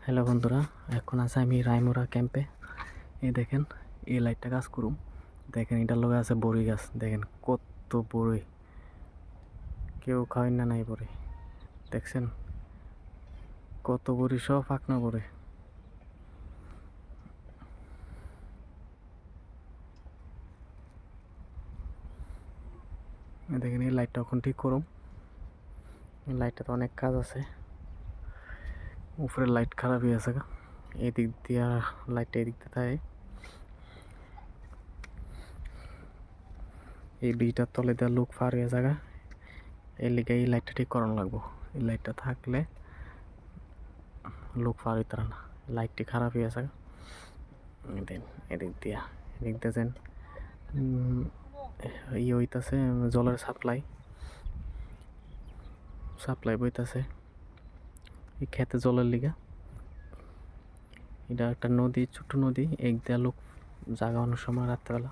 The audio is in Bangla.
হ্যালো বন্ধুরা, এখন আছে আমি রায়মুরা ক্যাম্পে। এই দেখেন, এই লাইটটা কাজ করুম। দেখেন এটার লগে আছে বড়ি গাছ। দেখেন কত বড়ি, কেউ খাওয়াই না নাই বড়ি। দেখছেন কত বড়ি, সব ফাঁকনা বড়ি। দেখেন এই লাইটটা এখন ঠিক করুম। এই লাইটটাতে অনেক কাজ আছে। উপরের লাইট খারাপ হয়ে আছে, এই দিক দিয়া লাইটটা এই দিক দিয়ে থাকে। এই ব্রিজটার তলে দেওয়া লোক পার হয়ে জায়গা, এই লিগে এই লাইটটা ঠিক করানো লাগবো। এই লাইটটা থাকলে লোক পার হইতে না। লাইটটি খারাপ হয়ে আছে। এদিক দিয়া দেখতেছেন ইয়ে হইতাছে, জলের সাপ্লাই বইতাছে এই খেতে জলের লিগা। এটা একটা নদী, ছোট্ট নদী। এক দেয়া লোক জাগা অনেক সময় রাত্রেবেলা